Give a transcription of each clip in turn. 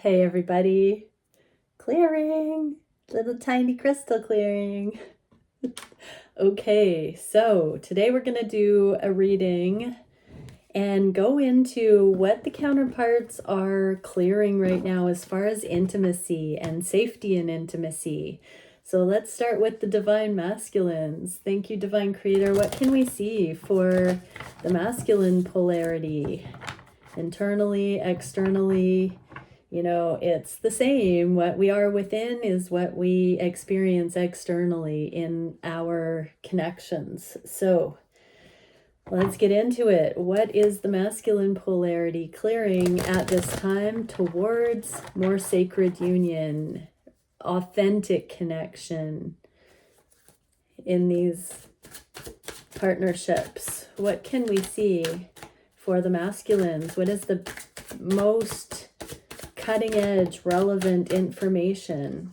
Hey everybody, clearing, little tiny crystal clearing. Okay, so today we're gonna do a reading and go into what the counterparts are clearing right now as far as intimacy and safety in intimacy. So let's start with the Divine Masculines. Thank you, Divine Creator. What can we see for the masculine polarity? Internally, externally, you know, it's the same. What we are within is what we experience externally in our connections. So let's get into it. What is the masculine polarity clearing at this time towards more sacred union, authentic connection in these partnerships? What can we see for the masculines? What is the most cutting edge, relevant information?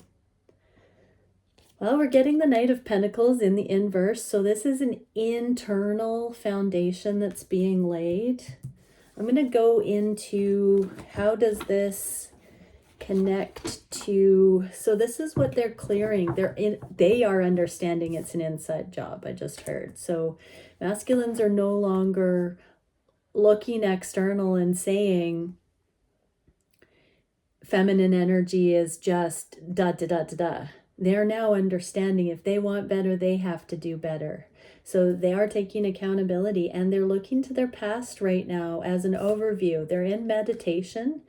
Well, we're getting the Knight of Pentacles in the inverse. So this is an internal foundation that's being laid. I'm going to go into how does this connect to, so this is what they're clearing. They are understanding it's an inside job, I just heard. So masculines are no longer looking external and saying feminine energy is just da da da da da. They're now understanding if they want better, they have to do better. So they are taking accountability and they're looking to their past right now as an overview. They're in meditation.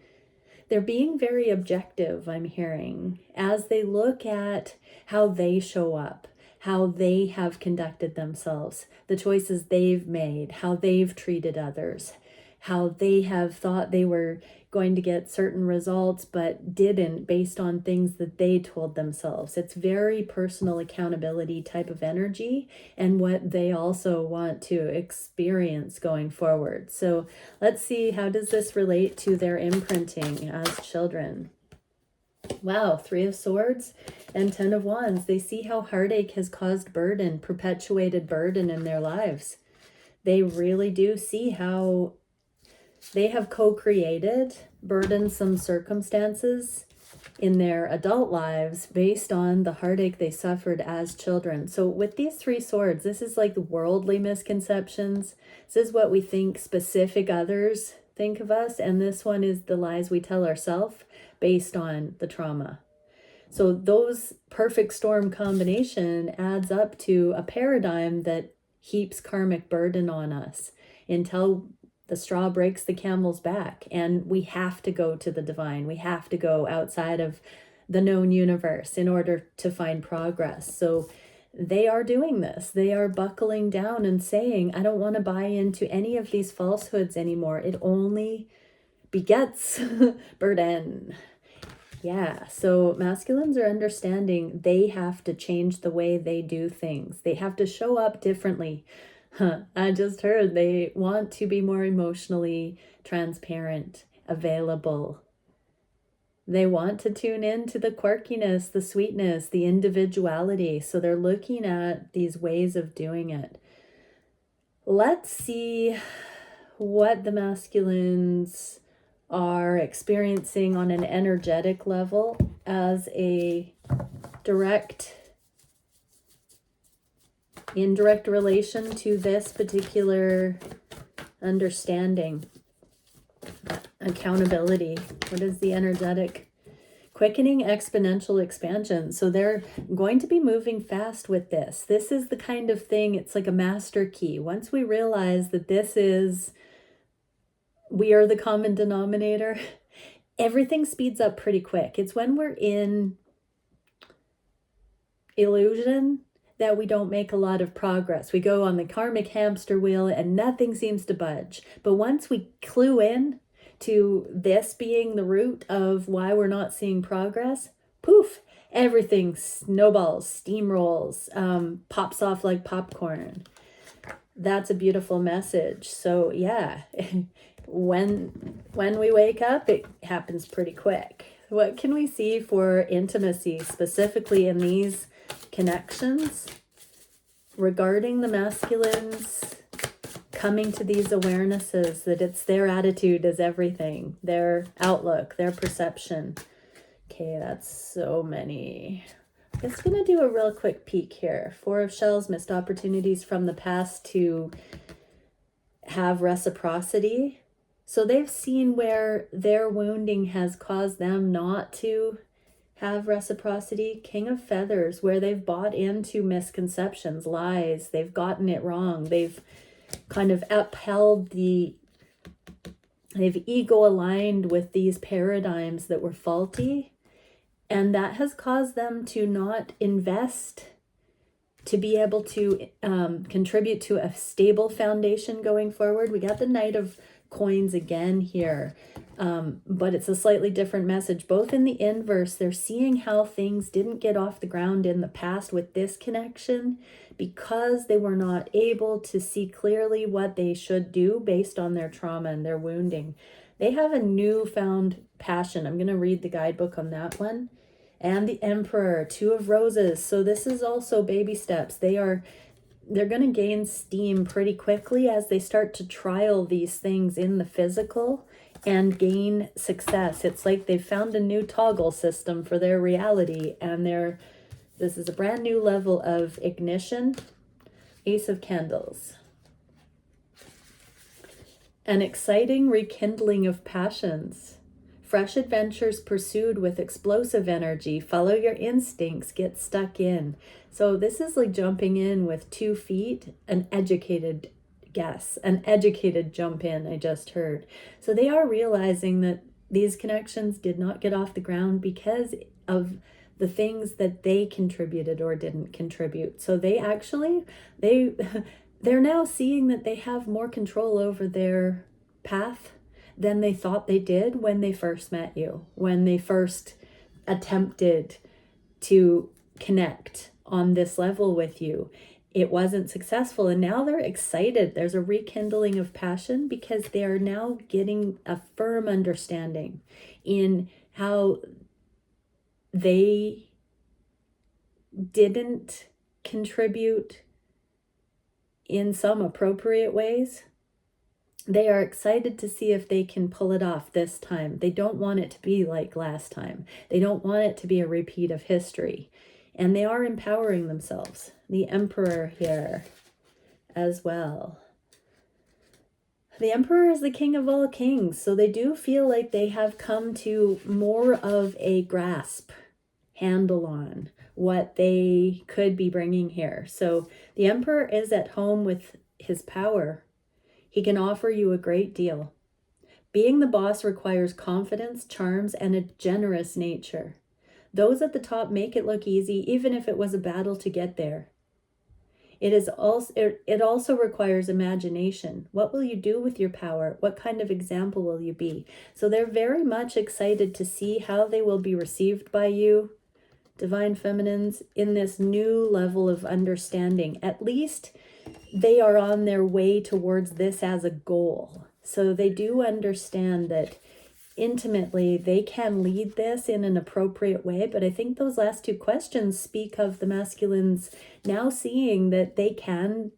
They're being very objective, I'm hearing, as they look at how they show up, how they have conducted themselves, the choices they've made, how they've treated others, how they have thought they were going to get certain results but didn't based on things that they told themselves. It's very personal accountability type of energy and what they also want to experience going forward. So let's see, how does this relate to their imprinting as children? Wow, 3 of Swords and 10 of Wands. They see how heartache has caused burden, perpetuated burden in their lives. They really do see how they have co-created burdensome circumstances in their adult lives based on the heartache they suffered as children. So with these 3 swords, this is like the worldly misconceptions. This is what we think specific others think of us. And this one is the lies we tell ourselves based on the trauma. So those perfect storm combination adds up to a paradigm that heaps karmic burden on us until the straw breaks the camel's back and we have to go to the divine. We have to go outside of the known universe in order to find progress. So they are doing this. They are buckling down and saying, I don't want to buy into any of these falsehoods anymore. It only begets burden. Yeah, so masculines are understanding they have to change the way they do things. They have to show up differently. I just heard they want to be more emotionally transparent, available. They want to tune in to the quirkiness, the sweetness, the individuality. So they're looking at these ways of doing it. Let's see what the masculines are experiencing on an energetic level as a indirect relation to this particular understanding. Accountability. What is the energetic? Quickening exponential expansion. So they're going to be moving fast with this. This is the kind of thing, it's like a master key. Once we realize that we are the common denominator, everything speeds up pretty quick. It's when we're in illusion that we don't make a lot of progress. We go on the karmic hamster wheel and nothing seems to budge. But once we clue in to this being the root of why we're not seeing progress, poof, everything snowballs, steamrolls, pops off like popcorn. That's a beautiful message. So yeah, when we wake up, it happens pretty quick. What can we see for intimacy, specifically in these connections regarding the masculines coming to these awarenesses that it's their attitude is everything, their outlook, their perception. Okay, that's so many. I'm just going to do a real quick peek here. Four of Shells, missed opportunities from the past to have reciprocity. So they've seen where their wounding has caused them not to have reciprocity. King of Feathers, where they've bought into misconceptions, lies, they've gotten it wrong. They've kind of upheld they've ego aligned with these paradigms that were faulty. And that has caused them to not invest, to be able to contribute to a stable foundation going forward. We got the Knight of Coins again here, but it's a slightly different message. Both in the inverse, they're seeing how things didn't get off the ground in the past with this connection because they were not able to see clearly what they should do based on their trauma and their wounding. They have a newfound passion. I'm going to read the guidebook on that one. And the Emperor, Two of Roses. So this is also baby steps. They're going to gain steam pretty quickly as they start to trial these things in the physical and gain success. It's like they've found a new toggle system for their reality, and this is a brand new level of ignition. Ace of Candles. An exciting rekindling of passions. Fresh adventures pursued with explosive energy. Follow your instincts, get stuck in. So this is like jumping in with 2 feet, an educated guess, an educated jump in, I just heard. So they are realizing that these connections did not get off the ground because of the things that they contributed or didn't contribute. So they're now seeing that they have more control over their path than they thought they did when they first met you, when they first attempted to connect on this level with you. It wasn't successful, and now they're excited. There's a rekindling of passion because they are now getting a firm understanding in how they didn't contribute in some appropriate ways. They are excited to see if they can pull it off this time. They don't want it to be like last time. They don't want it to be a repeat of history. And they are empowering themselves. The Emperor here as well. The Emperor is the king of all kings. So they do feel like they have come to more of a grasp, handle on what they could be bringing here. So the Emperor is at home with his power. He can offer you a great deal. Being the boss requires confidence, charms, and a generous nature. Those at the top make it look easy, even if it was a battle to get there. It also requires imagination. What will you do with your power? What kind of example will you be? So they're very much excited to see how they will be received by you, Divine Feminines, in this new level of understanding. At least they are on their way towards this as a goal. So they do understand that intimately they can lead this in an appropriate way. But I think those last 2 questions speak of the masculines now seeing that they can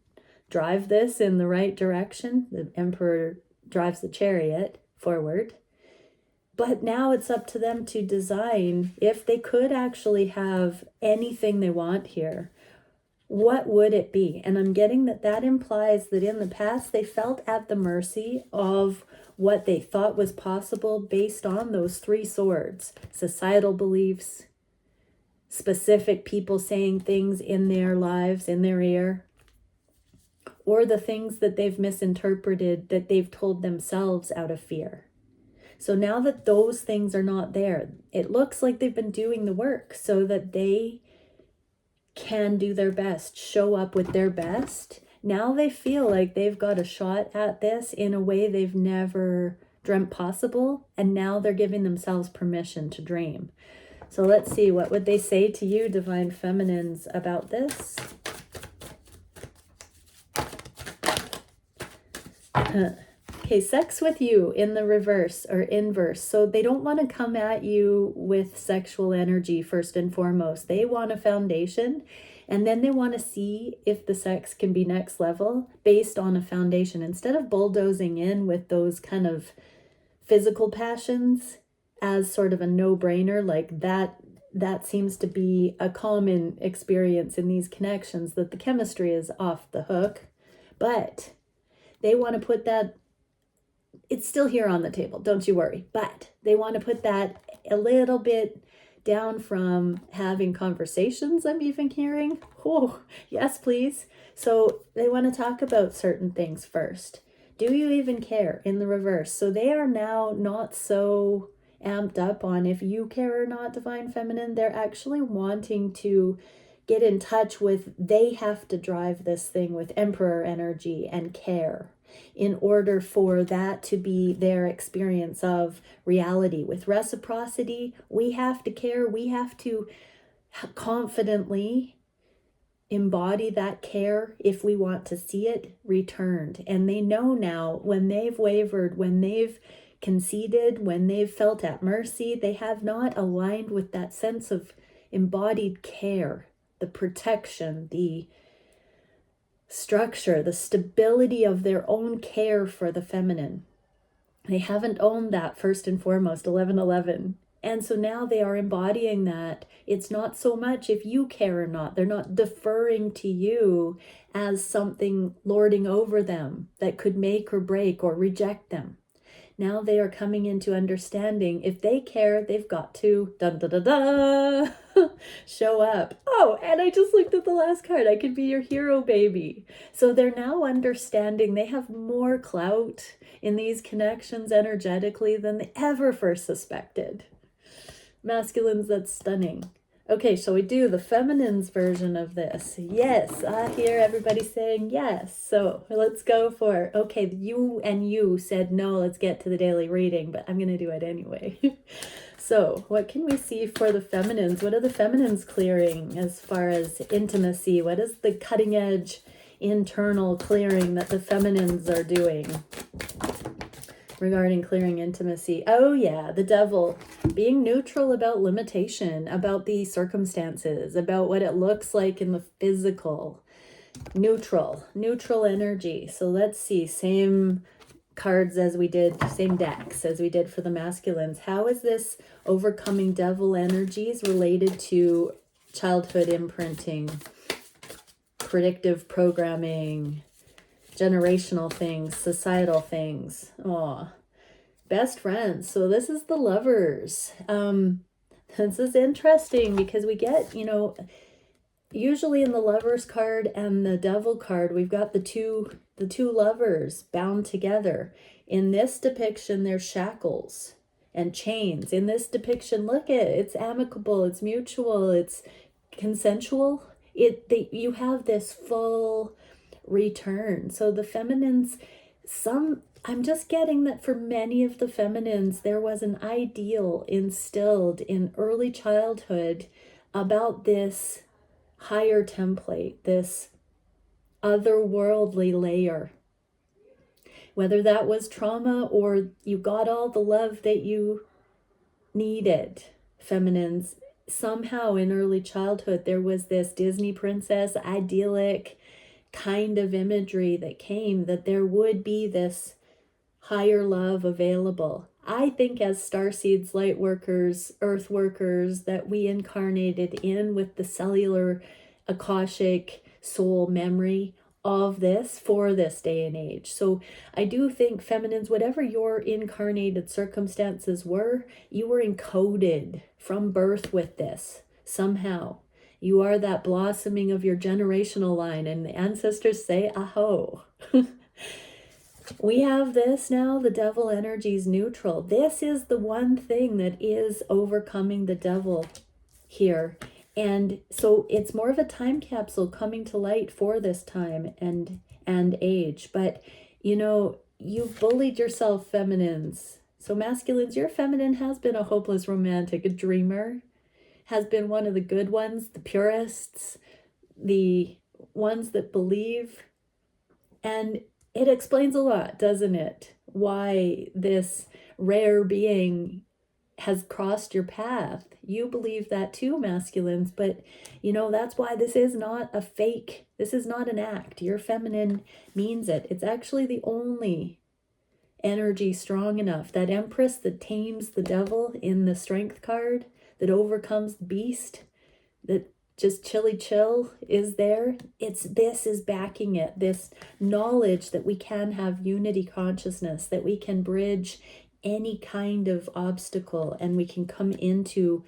drive this in the right direction. The Emperor drives the chariot forward. But now it's up to them to design, if they could actually have anything they want here, what would it be? And I'm getting that implies that in the past they felt at the mercy of what they thought was possible based on those 3 swords: societal beliefs, specific people saying things in their lives, in their ear, or the things that they've misinterpreted that they've told themselves out of fear. So now that those things are not there, it looks like they've been doing the work so that they can do their best, show up with their best. Now they feel like they've got a shot at this in a way they've never dreamt possible, and now they're giving themselves permission to dream. So let's see, what would they say to you, Divine Feminines, about this? Okay, sex with you in the reverse or inverse. So they don't want to come at you with sexual energy first and foremost. They want a foundation, And then they want to see if the sex can be next level based on a foundation. Instead of bulldozing in with those kind of physical passions as sort of a no-brainer, like that seems to be a common experience in these connections, that the chemistry is off the hook. But they want to put that, it's still here on the table, don't you worry. But they want to put that a little bit down from having conversations, I'm even hearing. Oh, yes, please. So they want to talk about certain things first. Do you even care in the reverse? So they are now not so amped up on if you care or not, Divine Feminine. They're actually wanting to get in touch with, they have to drive this thing with Emperor energy and care in order for that to be their experience of reality. With reciprocity, we have to care, we have to confidently embody that care if we want to see it returned. And they know now, when they've wavered, when they've conceded, when they've felt at mercy, they have not aligned with that sense of embodied care, the protection, the structure, the stability of their own care for the feminine. They haven't owned that first and foremost, 1111. And so now they are embodying that. It's not so much if you care or not. They're not deferring to you as something lording over them that could make or break or reject them. Now they are coming into understanding, if they care, they've got to show up. Oh, and I just looked at the last card. I could be your hero, baby. So they're now understanding they have more clout in these connections energetically than they ever first suspected. Masculines, that's stunning. Okay, shall we do the feminine's version of this? Yes, I hear everybody saying yes. So let's go for it. Okay, you said no, let's get to the daily reading, but I'm going to do it anyway. So what can we see for the feminines? What are the feminines clearing as far as intimacy? What is the cutting edge internal clearing that the feminines are doing regarding clearing intimacy? Oh yeah, the devil. Being neutral about limitation, about the circumstances, about what it looks like in the physical. Neutral energy. So let's see, same cards as we did, same decks as we did for the masculines. How is this overcoming devil energies related to childhood imprinting, predictive programming, generational things, societal things? Aw. Best friends. So this is the lovers. This is interesting because we get, usually in the lovers card and the devil card, we've got the two lovers bound together. In this depiction, there's shackles and chains. In this depiction, look at it. It's amicable, it's mutual, it's consensual. You have this full return. So the feminines, I'm just getting that for many of the feminines, there was an ideal instilled in early childhood about this higher template, this otherworldly layer. Whether that was trauma or you got all the love that you needed, feminines, somehow in early childhood, there was this Disney princess, idyllic kind of imagery that came, that there would be this higher love available. I think as starseeds, light workers, earth workers, that we incarnated in with the cellular akashic soul memory of this for this day and age. So I do think feminines, whatever your incarnated circumstances were, you were encoded from birth with this somehow. You are that blossoming of your generational line, and the ancestors say, aho. We have this now, the devil energy is neutral. This is the one thing that is overcoming the devil here. And so it's more of a time capsule coming to light for this time and age. But, you've bullied yourself, feminines. So masculines, your feminine has been a hopeless romantic, a dreamer, has been one of the good ones, the purists, the ones that believe. And it explains a lot, doesn't it? Why this rare being has crossed your path. You believe that too, masculines, but you know, that's why this is not a fake. This is not an act. Your feminine means it. It's actually the only energy strong enough. That Empress that tames the devil in the Strength card, that overcomes the beast, that just chilly chill is there. This is backing it. This knowledge that we can have unity consciousness, that we can bridge any kind of obstacle, and we can come into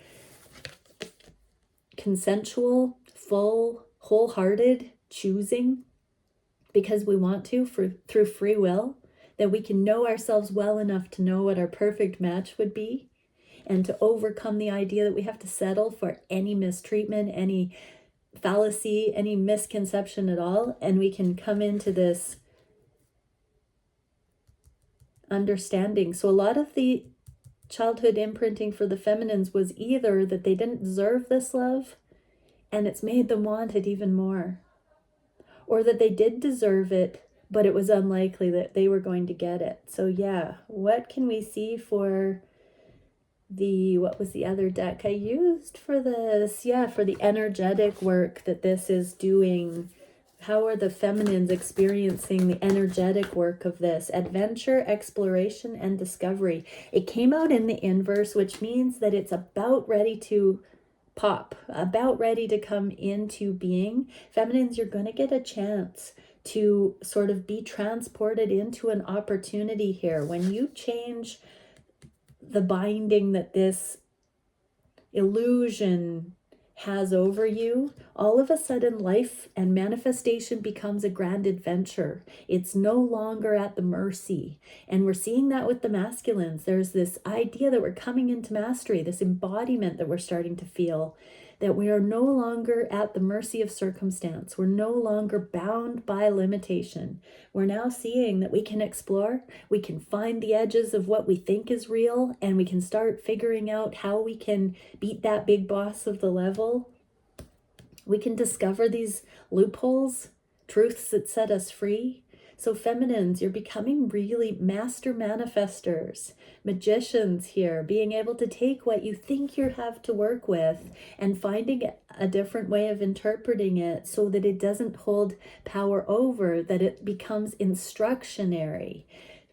consensual, full, wholehearted choosing because we want to through free will, that we can know ourselves well enough to know what our perfect match would be, and to overcome the idea that we have to settle for any mistreatment, any fallacy, any misconception at all. And we can come into this understanding. So a lot of the childhood imprinting for the feminines was either that they didn't deserve this love and it's made them want it even more, or that they did deserve it, but it was unlikely that they were going to get it. So yeah, what can we see for what was the other deck I used for this? Yeah, for the energetic work that this is doing. How are the feminines experiencing the energetic work of this? Adventure, exploration, and discovery. It came out in the inverse, which means that it's about ready to pop, about ready to come into being. Feminines, you're going to get a chance to sort of be transported into an opportunity here. When you change the binding that this illusion has over you, all of a sudden life and manifestation becomes a grand adventure. It's no longer at the mercy. And we're seeing that with the masculines. There's this idea that we're coming into mastery, this embodiment that we're starting to feel, that we are no longer at the mercy of circumstance. We're no longer bound by limitation. We're now seeing that we can explore, we can find the edges of what we think is real, and we can start figuring out how we can beat that big boss of the level. We can discover these loopholes, truths that set us free. So feminines, you're becoming really master manifestors, magicians here, being able to take what you think you have to work with and finding a different way of interpreting it so that it doesn't hold power over, that it becomes instructionary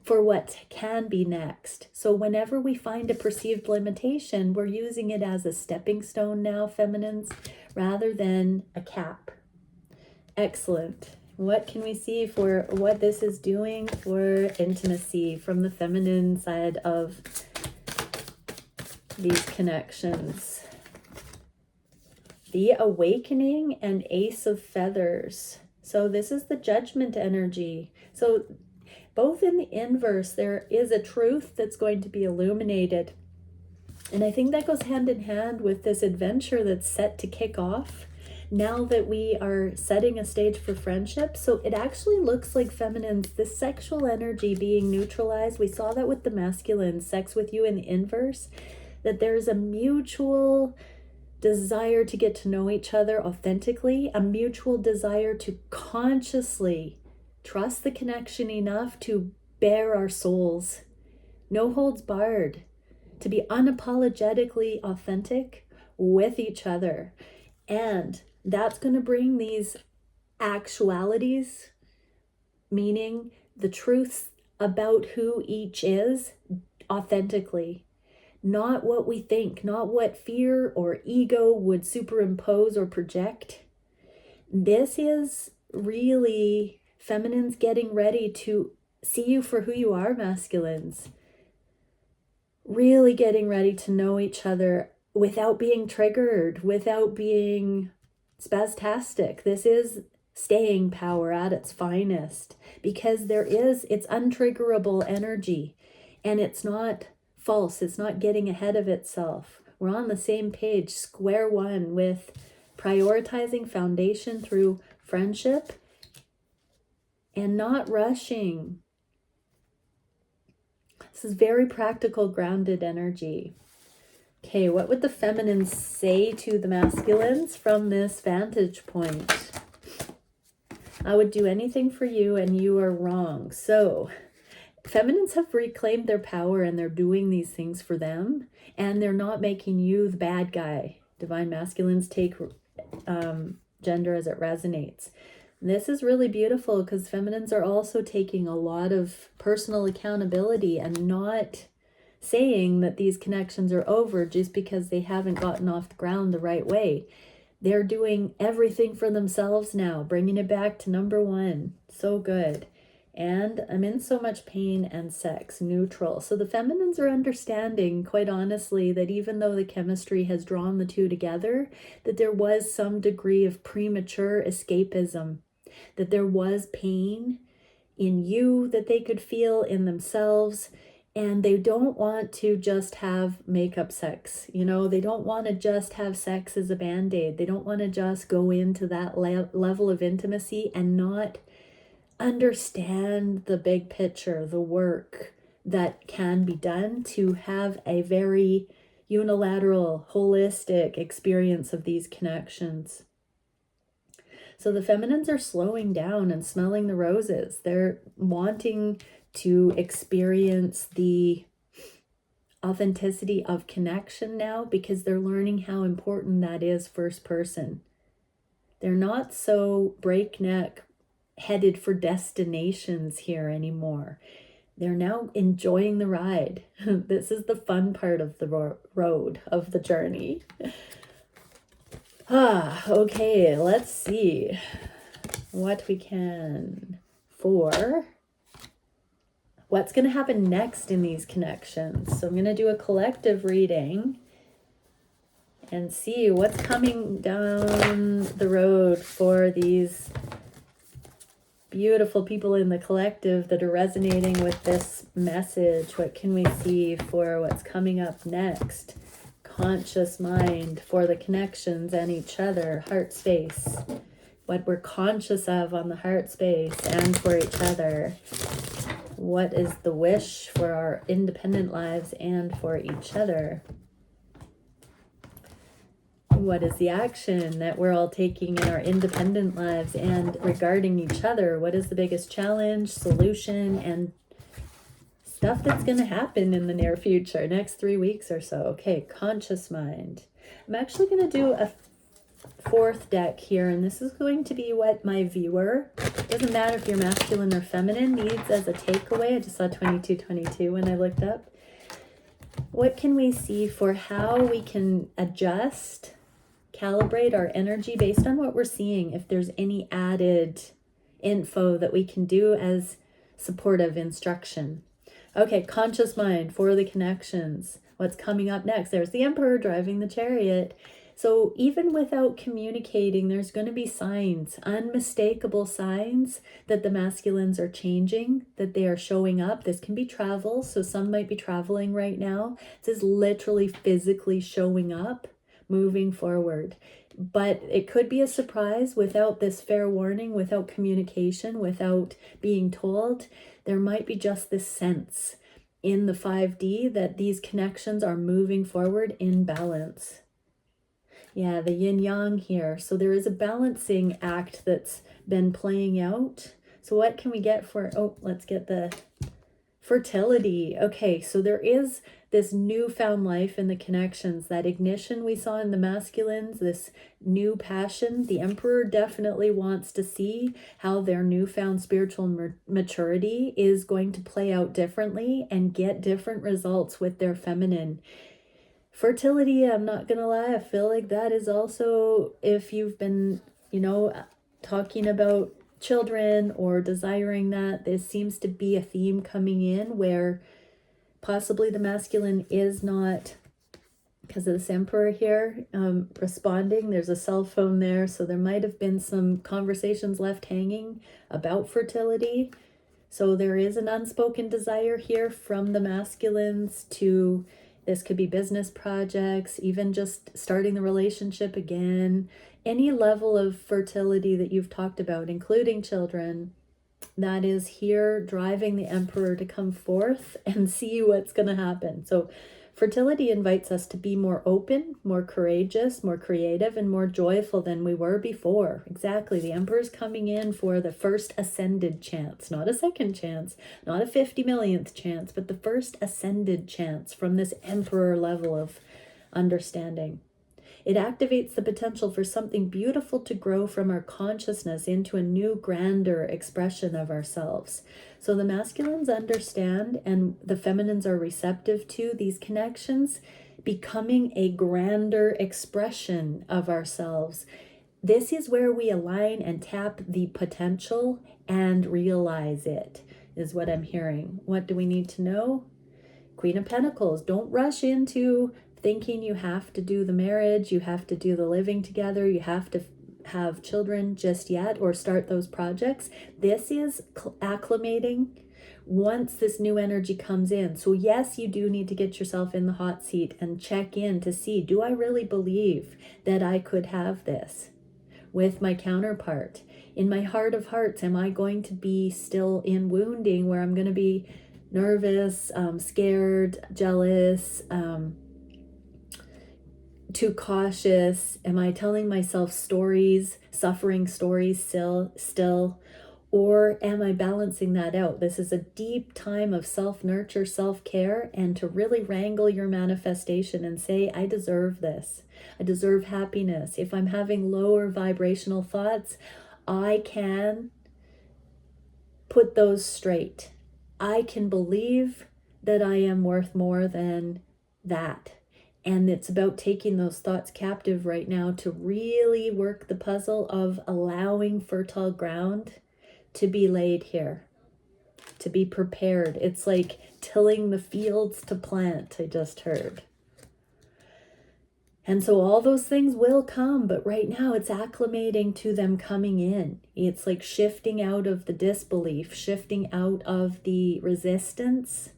for what can be next. So whenever we find a perceived limitation, we're using it as a stepping stone now, feminines, rather than a cap. Excellent. What can we see for what this is doing for intimacy from the feminine side of these connections? The awakening and Ace of Feathers. So this is the judgment energy. So both in the inverse, there is a truth that's going to be illuminated. And I think that goes hand in hand with this adventure that's set to kick off now that we are setting a stage for friendship. So it actually looks like feminines, the sexual energy being neutralized. We saw that with the masculine, sex with you in the inverse, that there's a mutual desire to get to know each other authentically, a mutual desire to consciously trust the connection enough to bare our souls, no holds barred, to be unapologetically authentic with each other. And that's going to bring these actualities, meaning the truths about who each is authentically, not what we think, not what fear or ego would superimpose or project. This is really feminines getting ready to see you for who you are, masculines. Really getting ready to know each other without being triggered, without being spastastic. This is staying power at its finest, because it's untriggerable energy, and it's not false. It's not getting ahead of itself. We're on the same page, square one, with prioritizing foundation through friendship and not rushing. This is very practical, grounded energy. Okay, what would the feminines say to the masculines from this vantage point? I would do anything for you and you are wrong. So Feminines have reclaimed their power and they're doing these things for them, and they're not making you the bad guy. Divine masculines take gender as it resonates. This is really beautiful because feminines are also taking a lot of personal accountability and not saying that these connections are over just because they haven't gotten off the ground the right way. They're doing everything for themselves now, bringing it back to number one. So good. And I'm in so much pain and sex, neutral. So the feminines are understanding, quite honestly, that even though the chemistry has drawn the two together, that there was some degree of premature escapism, that there was pain in you that they could feel in themselves. And they don't want to just have makeup sex. You know, they don't want to just have sex as a band-aid. They don't want to just go into that level of intimacy and not understand the big picture, the work that can be done to have a very unilateral, holistic experience of these connections. So the feminines are slowing down and smelling the roses. They're wanting to experience the authenticity of connection now because they're learning how important that is first person. They're not so breakneck headed for destinations here anymore. They're now enjoying the ride. This is the fun part of the road, of the journey. Okay, let's see what we can for what's going to happen next in these connections. So I'm going to do a collective reading and see what's coming down the road for these beautiful people in the collective that are resonating with this message. What can we see for what's coming up next? Conscious mind for the connections and each other, heart space. What we're conscious of on the heart space and for each other. What is the wish for our independent lives and for each other? What is the action that we're all taking in our independent lives and regarding each other? What is the biggest challenge, solution, and stuff that's going to happen in the near future, next 3 weeks or so? Okay, conscious mind. I'm actually going to do a fourth deck here, and this is going to be what my viewer, doesn't matter if you're masculine or feminine, needs as a takeaway. I just saw 2222 when I looked up. What can we see for how we can adjust, calibrate our energy based on what we're seeing, if there's any added info that we can do as supportive instruction? Okay, conscious mind for the connections. What's coming up next? There's the Emperor driving the chariot. So even without communicating, there's going to be signs, unmistakable signs that the masculines are changing, that they are showing up. This can be travel. So some might be traveling right now. This is literally physically showing up, moving forward. But it could be a surprise without this fair warning, without communication, without being told. There might be just this sense in the 5D that these connections are moving forward in balance. Yeah, the yin yang here. So there is a balancing act that's been playing out. So what can we get for, let's get the fertility. Okay, so there is this newfound life in the connections, that ignition we saw in the masculines, this new passion. The Emperor definitely wants to see how their newfound spiritual maturity is going to play out differently and get different results with their feminine. Fertility, I'm not gonna lie, I feel like that is also, if you've been, talking about children or desiring that, there seems to be a theme coming in where possibly the masculine is not, because of this Emperor here, responding. There's a cell phone there, so there might have been some conversations left hanging about fertility. So there is an unspoken desire here from the masculines to, this could be business projects, even just starting the relationship again, any level of fertility that you've talked about, including children, that is here driving the Emperor to come forth and see what's going to happen. So Fertility invites us to be more open, more courageous, more creative, and more joyful than we were before. Exactly. The Emperor's coming in for the first ascended chance, not a second chance, not a 50 millionth chance, but the first ascended chance from this Emperor level of understanding. It activates the potential for something beautiful to grow from our consciousness into a new, grander expression of ourselves. So the masculines understand and the feminines are receptive to these connections, becoming a grander expression of ourselves. This is where we align and tap the potential and realize it, is what I'm hearing. What do we need to know? Queen of Pentacles, don't rush into thinking you have to do the marriage, you have to do the living together, you have to have children just yet or start those projects. This is acclimating once this new energy comes in. So yes, you do need to get yourself in the hot seat and check in to see, do I really believe that I could have this with my counterpart? In my heart of hearts, am I going to be still in wounding where I'm going to be nervous, scared, jealous, too cautious? Am I telling myself stories, suffering stories still? Or am I balancing that out? This is a deep time of self-nurture, self-care, and to really wrangle your manifestation and say, I deserve this. I deserve happiness. If I'm having lower vibrational thoughts, I can put those straight. I can believe that I am worth more than that. And it's about taking those thoughts captive right now to really work the puzzle of allowing fertile ground to be laid here, to be prepared. It's like tilling the fields to plant, I just heard. And so all those things will come, but right now it's acclimating to them coming in. It's like shifting out of the disbelief, shifting out of the resistance,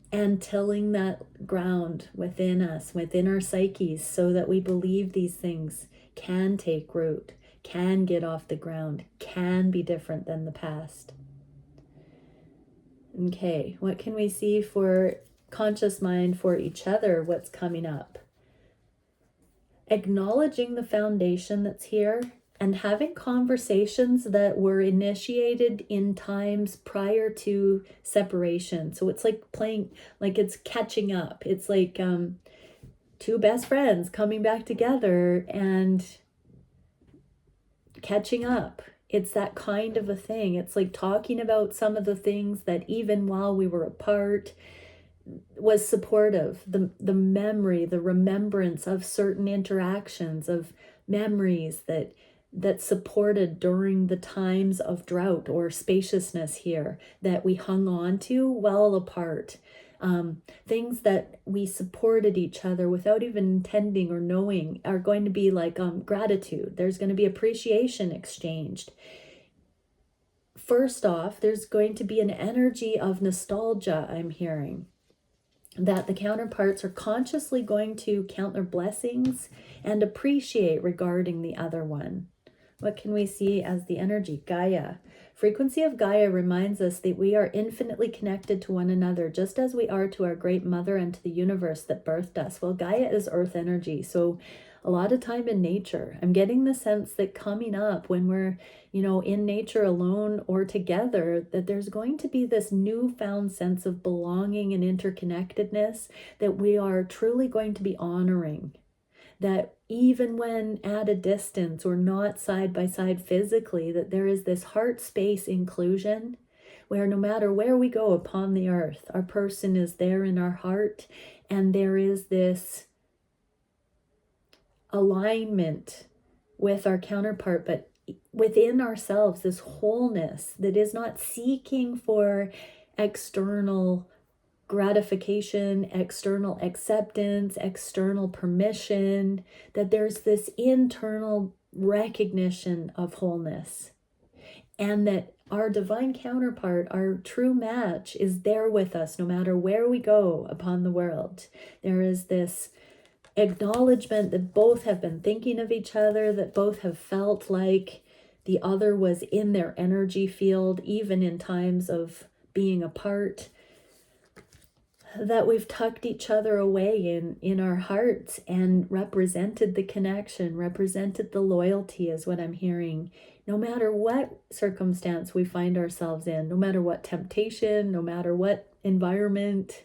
and tilling that ground within us, within our psyches, so that we believe these things can take root, can get off the ground, can be different than the past. Okay, what can we see for conscious mind for each other? What's coming up? Acknowledging the foundation that's here and having conversations that were initiated in times prior to separation. So it's like playing, like it's catching up. It's like two best friends coming back together and catching up. It's that kind of a thing. It's like talking about some of the things that even while we were apart was supportive. The memory, the remembrance of certain interactions, of memories that supported during the times of drought or spaciousness here that we hung on to well apart. Things that we supported each other without even intending or knowing are going to be like gratitude. There's going to be appreciation exchanged. First off, there's going to be an energy of nostalgia, I'm hearing, that the counterparts are consciously going to count their blessings and appreciate regarding the other one. What can we see as the energy? Gaia. Frequency of Gaia reminds us that we are infinitely connected to one another, just as we are to our great mother and to the universe that birthed us. Well, Gaia is earth energy, so a lot of time in nature. I'm getting the sense that coming up when we're, in nature alone or together, that there's going to be this newfound sense of belonging and interconnectedness that we are truly going to be honoring. That even when at a distance or not side by side physically, that there is this heart space inclusion where no matter where we go upon the earth, our person is there in our heart, and there is this alignment with our counterpart, but within ourselves, this wholeness that is not seeking for external gratification, external acceptance, external permission, that there's this internal recognition of wholeness, and that our divine counterpart, our true match, is there with us no matter where we go upon the world. There is this acknowledgement that both have been thinking of each other, that both have felt like the other was in their energy field, even in times of being apart. that we've tucked each other away in our hearts and represented the connection, represented the loyalty is what I'm hearing. No matter what circumstance we find ourselves in, no matter what temptation, no matter what environment,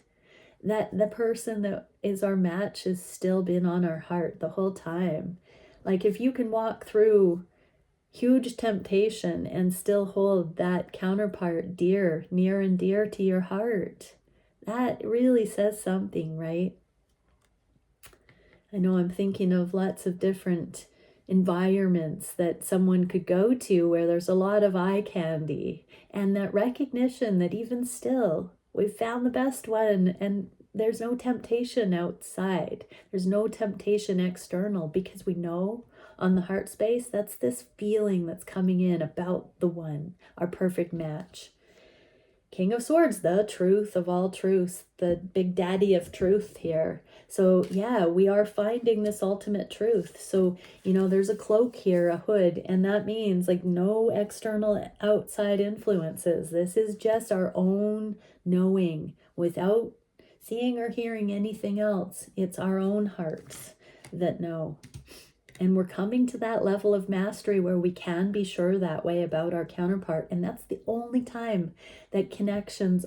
that the person that is our match has still been on our heart the whole time. Like if you can walk through huge temptation and still hold that counterpart dear, near and dear to your heart, that really says something, right? I know I'm thinking of lots of different environments that someone could go to where there's a lot of eye candy, and that recognition that even still, we've found the best one, and there's no temptation outside. There's no temptation external, because we know on the heart space, that's this feeling that's coming in about the one, our perfect match. King of Swords, the truth of all truths, the big daddy of truth here. So yeah, we are finding this ultimate truth. So, there's a cloak here, a hood, and that means like no external outside influences. This is just our own knowing without seeing or hearing anything else. It's our own hearts that know. And we're coming to that level of mastery where we can be sure that way about our counterpart. And that's the only time that connections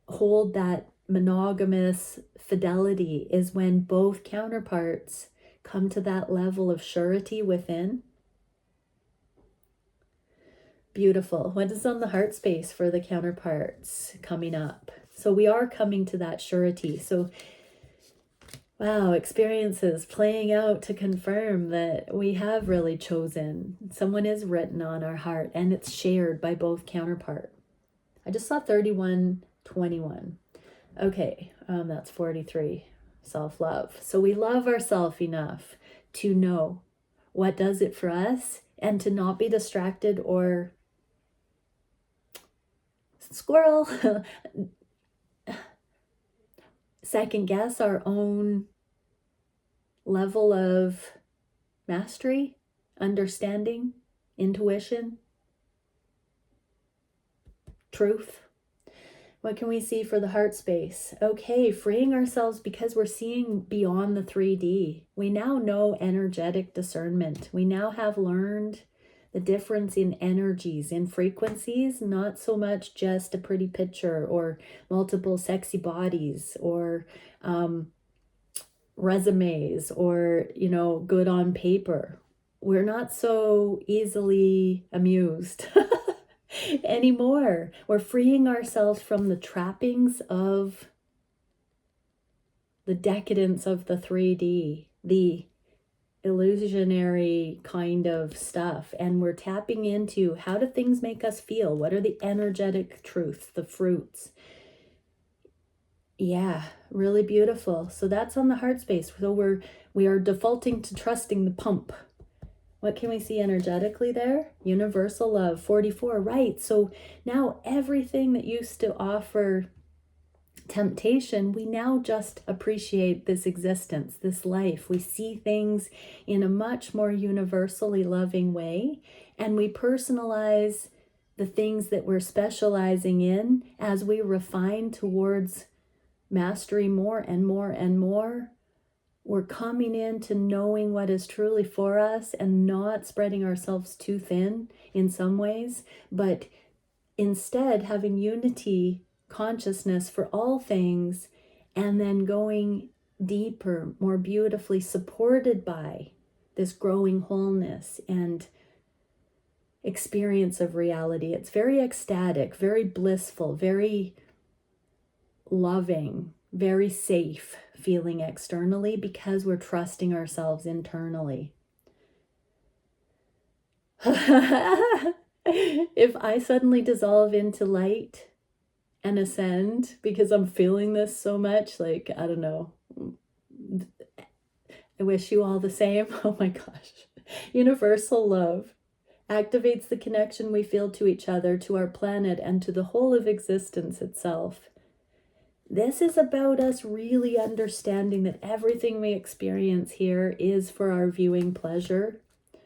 hold that monogamous fidelity, is when both counterparts come to that level of surety within. Beautiful. What is on the heart space for the counterparts coming up? So we are coming to that surety. So wow, experiences playing out to confirm that we have really chosen. Someone is written on our heart, and it's shared by both counterpart. I just saw 3121. Okay, that's 43. Self-love. So we love ourselves enough to know what does it for us, and to not be distracted or squirrel second guess our own level of mastery, understanding, intuition, truth. What can we see for the heart space? Okay, freeing ourselves because we're seeing beyond the 3D. We now know energetic discernment. We now have learned the difference in energies, in frequencies, not so much just a pretty picture or multiple sexy bodies or resumes or, good on paper. We're not so easily amused anymore. We're freeing ourselves from the trappings of the decadence of the 3D, the illusionary kind of stuff. And we're tapping into, how do things make us feel? What are the energetic truths, the fruits? Yeah, really beautiful. So that's on the heart space. So we are defaulting to trusting the pump. What can we see energetically there? Universal love, 44, right. So now everything that used to offer temptation, we now just appreciate this existence, this life. We see things in a much more universally loving way, and we personalize the things that we're specializing in as we refine towards mastery more and more and more. We're coming into knowing what is truly for us and not spreading ourselves too thin in some ways, but instead having unity consciousness for all things, and then going deeper, more beautifully supported by this growing wholeness and experience of reality. It's very ecstatic, very blissful, very loving, very safe feeling externally, because we're trusting ourselves internally. If I suddenly dissolve into light and ascend because I'm feeling this so much, like, I don't know, I wish you all the same. Oh my gosh. Universal love activates the connection we feel to each other, to our planet, and to the whole of existence itself. This is about us really understanding that everything we experience here is for our viewing pleasure,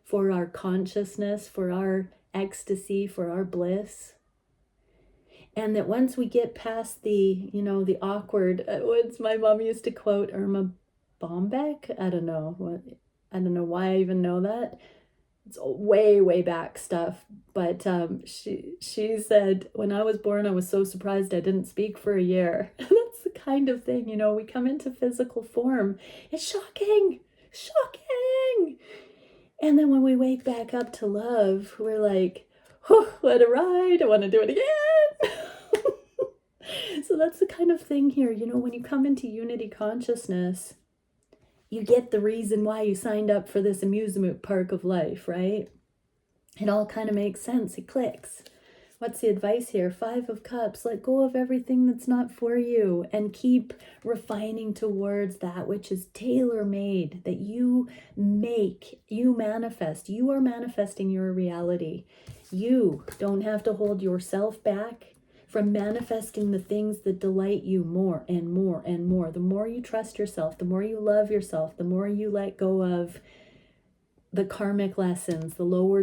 for our consciousness, for our ecstasy, for our bliss. And that once we get past the, the awkward, what's my mom used to quote Irma Bombeck? I don't know why I even know that. It's way, way back stuff. But she said, when I was born, I was so surprised I didn't speak for a year. That's the kind of thing, we come into physical form. It's shocking. And then when we wake back up to love, we're like, oh, what a ride. I want to do it again. So that's the kind of thing here, when you come into unity consciousness, you get the reason why you signed up for this amusement park of life, right? It all kind of makes sense. It clicks. What's the advice here? 5 of Cups. Let go of everything that's not for you and keep refining towards that which is tailor-made, that you make, you manifest. You are manifesting your reality. You don't have to hold yourself back from manifesting the things that delight you more and more and more. The more you trust yourself, the more you love yourself, the more you let go of the karmic lessons, the lower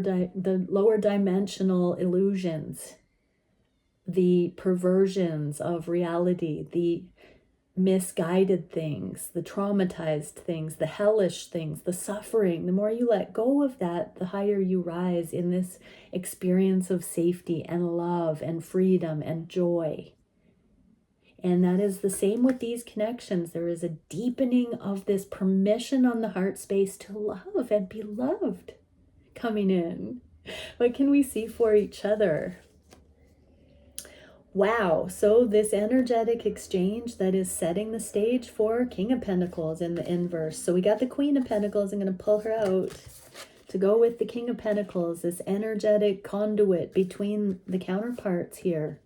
dimensional illusions, the perversions of reality, the misguided things, the traumatized things, the hellish things, the suffering. The more you let go of that, the higher you rise in this experience of safety and love and freedom and joy. And that is the same with these connections. There is a deepening of this permission on the heart space to love and be loved coming in. What can we see for each other? Wow, so this energetic exchange that is setting the stage for King of Pentacles in the inverse. So we got the Queen of Pentacles. I'm going to pull her out to go with the King of Pentacles, this energetic conduit between the counterparts here.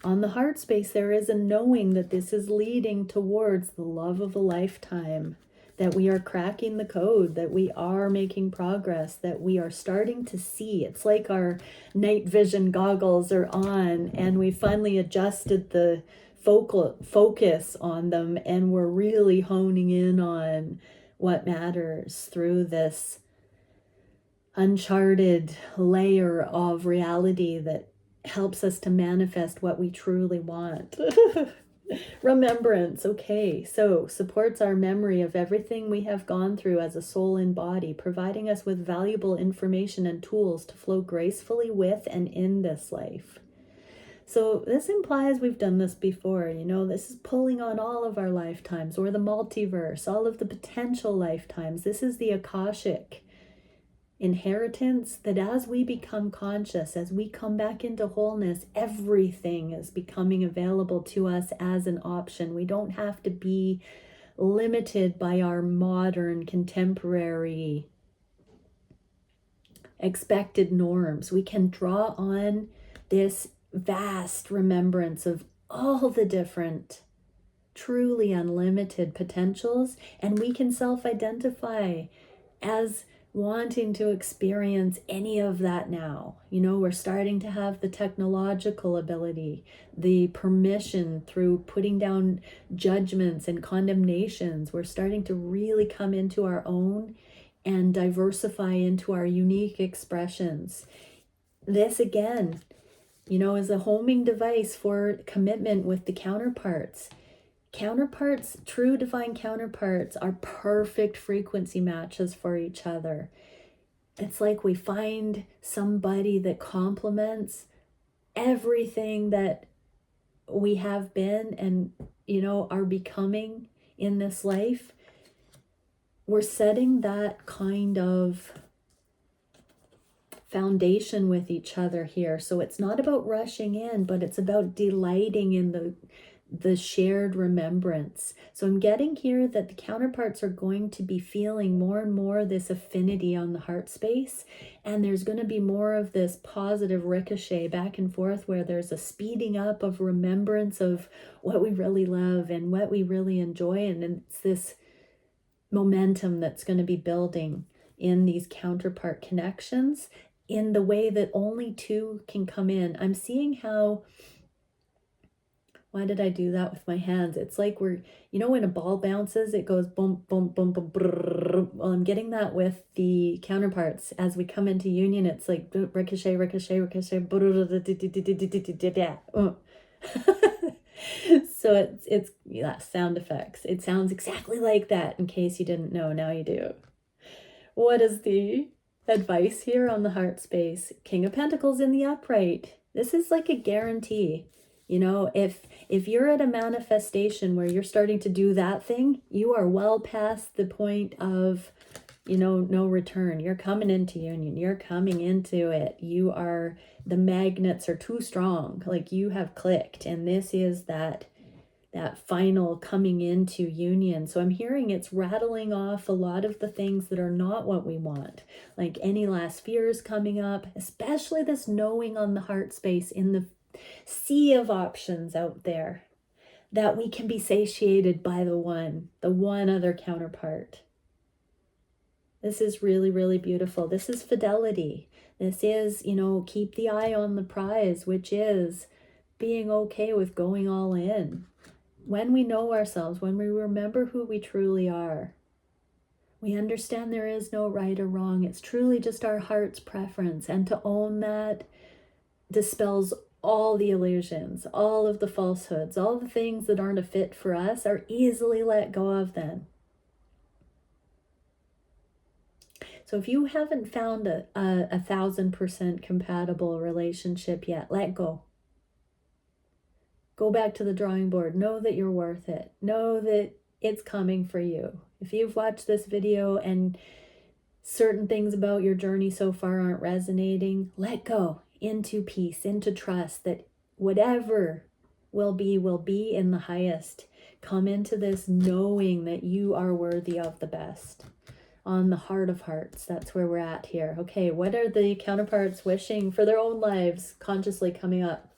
On the heart space, there is a knowing that this is leading towards the love of a lifetime, that we are cracking the code, that we are making progress, that we are starting to see. It's like our night vision goggles are on and we finally adjusted the focus on them and we're really honing in on what matters through this uncharted layer of reality that helps us to manifest what we truly want. Remembrance, okay, so supports our memory of everything we have gone through as a soul and body, providing us with valuable information and tools to flow gracefully with and in this life. So this implies we've done this before, this is pulling on all of our lifetimes, or the multiverse, all of the potential lifetimes. This is the Akashic inheritance, that as we become conscious, as we come back into wholeness, everything is becoming available to us as an option. We don't have to be limited by our modern, contemporary, expected norms. We can draw on this vast remembrance of all the different, truly unlimited potentials, and we can self-identify as wanting to experience any of that now. We're starting to have the technological ability, the permission through putting down judgments and condemnations. We're starting to really come into our own and diversify into our unique expressions. This again, is a homing device for commitment with the counterparts. Counterparts, true divine counterparts, are perfect frequency matches for each other. It's like we find somebody that complements everything that we have been and, are becoming in this life. We're setting that kind of foundation with each other here. So it's not about rushing in, but it's about delighting in the shared remembrance. So I'm getting here that the counterparts are going to be feeling more and more this affinity on the heart space, and there's going to be more of this positive ricochet back and forth where there's a speeding up of remembrance of what we really love and what we really enjoy, and it's this momentum that's going to be building in these counterpart connections in the way that only two can come in. I'm seeing how, why did I do that with my hands? It's like we're, when a ball bounces, it goes boom, boom, boom, boom, brrr. Well, I'm getting that with the counterparts. As we come into union, it's like ricochet, ricochet, ricochet. So it's yeah, sound effects. It sounds exactly like that, in case you didn't know. Now you do. What is the advice here on the heart space? King of Pentacles in the upright. This is like a guarantee. You know, if you're at a manifestation where you're starting to do that thing, you are well past the point of, you know, no return. You're coming into union. You're coming into it. You are, the magnets are too strong. Like, you have clicked, and this is that final coming into union. So I'm hearing it's rattling off a lot of the things that are not what we want, like any last fears coming up, especially this knowing on the heart space in the sea of options out there, that we can be satiated by the one other counterpart. This is really, really beautiful. This is fidelity. This is, you know, keep the eye on the prize, which is being okay with going all in. When we know ourselves, when we remember who we truly are, we understand there is no right or wrong. It's truly just our heart's preference. And to own that dispels all the illusions, all of the falsehoods, all the things that aren't a fit for us are easily let go of then. So if you haven't found a 1,000% compatible relationship yet, let go. Go back to the drawing board. Know that you're worth it. Know that it's coming for you. If you've watched this video and certain things about your journey so far aren't resonating, let go into peace, into trust that whatever will be in the highest. Come into this knowing that you are worthy of the best. On the heart of hearts, that's where we're at here. Okay, what are the counterparts wishing for their own lives consciously coming up?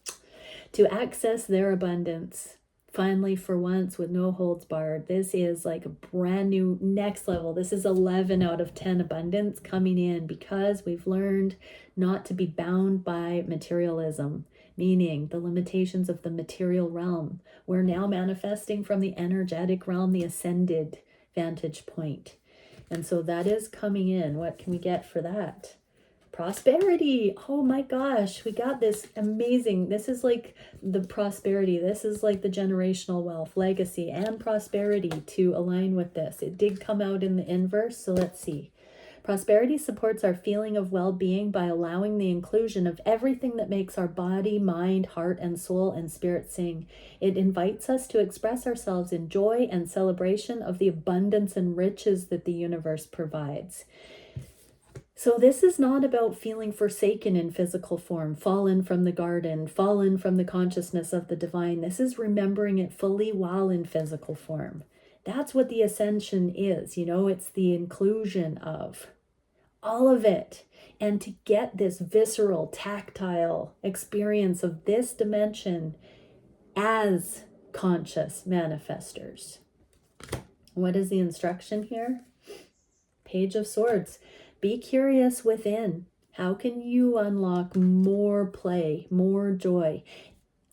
To access their abundance, finally, for once, with no holds barred. This is like a brand new next level. This is 11 out of 10 abundance coming in because we've learned not to be bound by materialism, meaning the limitations of the material realm. We're now manifesting from the energetic realm, the ascended vantage point. And so that is coming in. What can we get for that? Prosperity. Oh my gosh, we got this amazing. This is like the prosperity. This is like the generational wealth, legacy, and prosperity to align with this. It did come out in the inverse, so let's see. Prosperity supports our feeling of well-being by allowing the inclusion of everything that makes our body, mind, heart, and soul and spirit sing. It invites us to express ourselves in joy and celebration of the abundance and riches that the universe provides. So this is not about feeling forsaken in physical form, fallen from the garden, fallen from the consciousness of the divine. This is remembering it fully while in physical form. That's what the ascension is, you know, it's the inclusion of all of it. And to get this visceral, tactile experience of this dimension as conscious manifestors. What is the instruction here? Page of Swords. Be curious within. How can you unlock more play, more joy?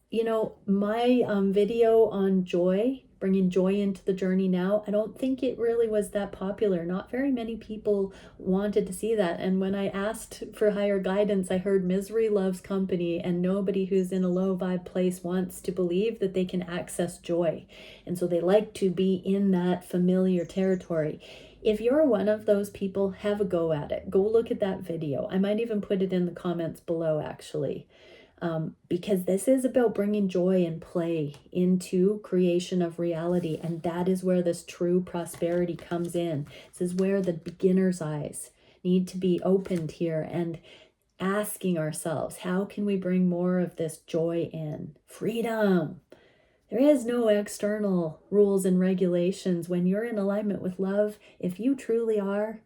You know, my video on joy, bringing joy into the journey now, I don't think it really was that popular. Not very many people wanted to see that. And when I asked for higher guidance, I heard misery loves company, and nobody who's in a low vibe place wants to believe that they can access joy. And so they like to be in that familiar territory. If you're one of those people, have a go at it. Go look at that video. I might even put it in the comments below, actually. Because this is about bringing joy and play into creation of reality. And that is where this true prosperity comes in. This is where the beginner's eyes need to be opened here and asking ourselves, how can we bring more of this joy in? Freedom. There is no external rules and regulations. When you're in alignment with love, if you truly are,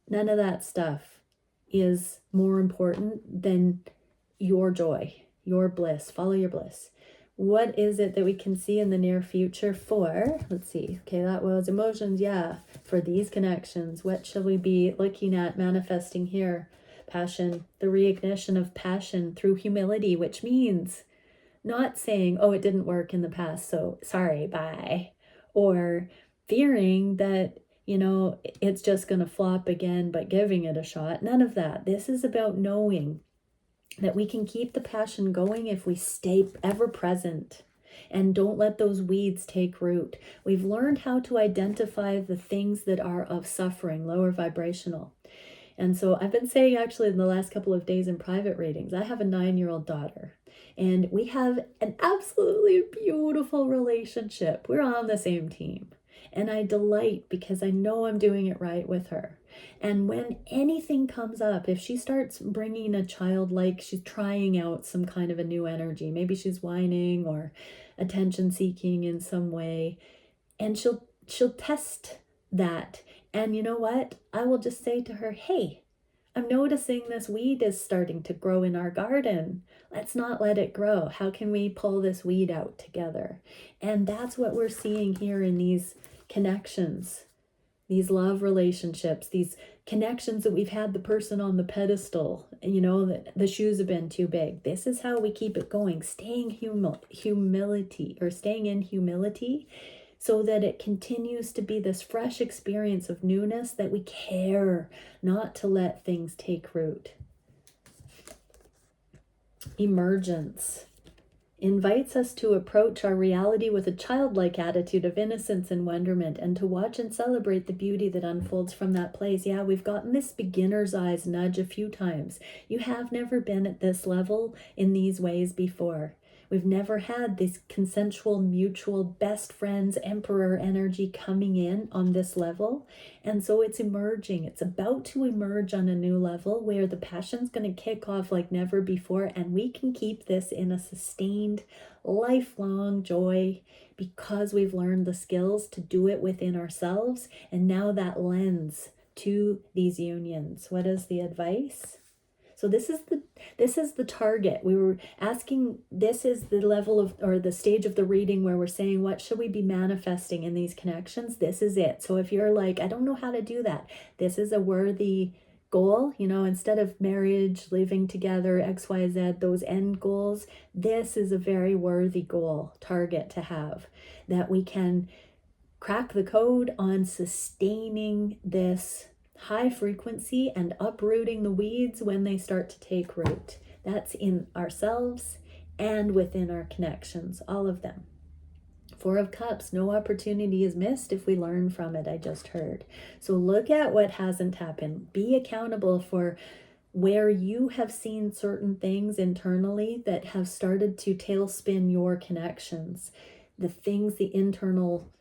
none of that stuff is more important than your joy, your bliss. Follow your bliss. What is it that we can see in the near future for, let's see, okay, that was emotions, yeah, for these connections. What shall we be looking at manifesting here? Passion, the reignition of passion through humility, which means not saying, oh, it didn't work in the past, so sorry, bye. Or fearing that, you know, it's just going to flop again, but giving it a shot. None of that. This is about knowing that we can keep the passion going if we stay ever present and don't let those weeds take root. We've learned how to identify the things that are of suffering, lower vibrational. And so I've been saying actually in the last couple of days in private readings, I have a 9-year-old daughter and we have an absolutely beautiful relationship. We're on the same team. And I delight because I know I'm doing it right with her. And when anything comes up, if she starts bringing a child, like she's trying out some kind of a new energy, maybe she's whining or attention seeking in some way, and she'll test that. And you know what? I will just say to her, hey, I'm noticing this weed is starting to grow in our garden. Let's not let it grow. How can we pull this weed out together? And that's what we're seeing here in these connections, these love relationships, these connections that we've had the person on the pedestal, you know, that the shoes have been too big. This is how we keep it going, staying humility or staying in humility, so that it continues to be this fresh experience of newness, that we care not to let things take root. Emergence invites us to approach our reality with a childlike attitude of innocence and wonderment, and to watch and celebrate the beauty that unfolds from that place. Yeah, we've gotten this beginner's eyes nudge a few times. You have never been at this level in these ways before. We've never had this consensual, mutual, best friends, emperor energy coming in on this level. And so it's emerging. It's about to emerge on a new level where the passion's going to kick off like never before. And we can keep this in a sustained, lifelong joy because we've learned the skills to do it within ourselves. And now that lends to these unions. What is the advice? So this is the target. We were asking, this is the level of, or the stage of the reading where we're saying, what should we be manifesting in these connections? This is it. So if you're like, I don't know how to do that, this is a worthy goal. You know, instead of marriage, living together, XYZ, those end goals, this is a very worthy goal, target to have, that we can crack the code on sustaining this high frequency and uprooting the weeds when they start to take root. That's in ourselves and within our connections, all of them. 4 of Cups, no opportunity is missed if we learn from it, I just heard. So look at what hasn't happened. Be accountable for where you have seen certain things internally that have started to tailspin your connections. The things, the internal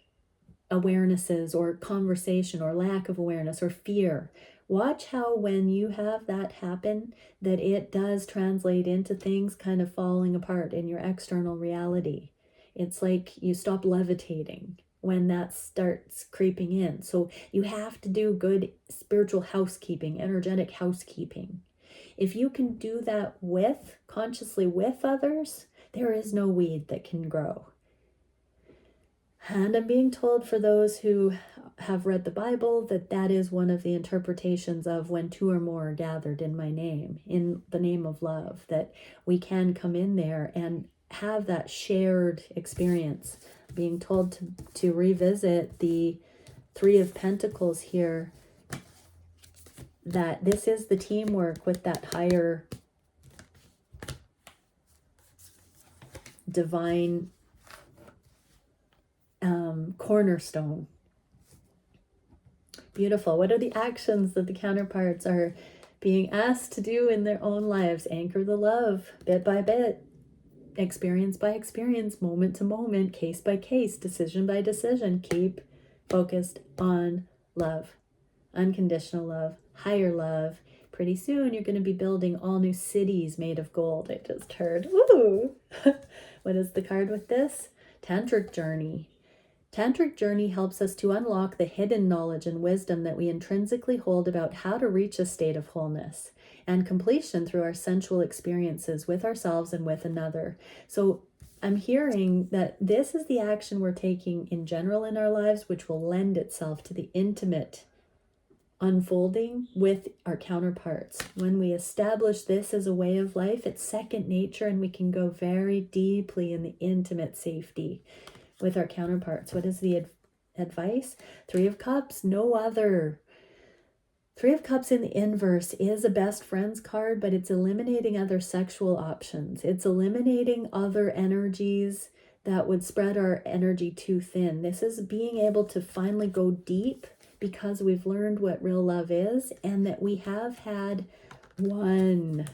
awarenesses or conversation or lack of awareness or fear. Watch how when you have that happen, that it does translate into things kind of falling apart in your external reality. It's like you stop levitating when that starts creeping in. So you have to do good spiritual housekeeping, energetic housekeeping. If you can do that consciously with others, there is no weed that can grow. And I'm being told, for those who have read the Bible, that that is one of the interpretations of when 2 or more are gathered in my name, in the name of love, that we can come in there and have that shared experience. Being told to revisit the 3 of Pentacles here, that this is the teamwork with that higher divine cornerstone. Beautiful. What are the actions that the counterparts are being asked to do in their own lives? Anchor the love, bit by bit, experience by experience, moment to moment, case by case, decision by decision. Keep focused on love, unconditional love, higher love. Pretty soon you're going to be building all new cities made of gold. I just heard. Woo! What is the card with this? Tantric journey. Tantric journey helps us to unlock the hidden knowledge and wisdom that we intrinsically hold about how to reach a state of wholeness and completion through our sensual experiences with ourselves and with another. So I'm hearing that this is the action we're taking in general in our lives, which will lend itself to the intimate unfolding with our counterparts. When we establish this as a way of life, it's second nature, and we can go very deeply in the intimate safety with our counterparts. What is the advice? 3 of Cups, no other. Three of Cups in the inverse is a best friends card, but it's eliminating other sexual options. It's eliminating other energies that would spread our energy too thin. This is being able to finally go deep because we've learned what real love is, and that we have had one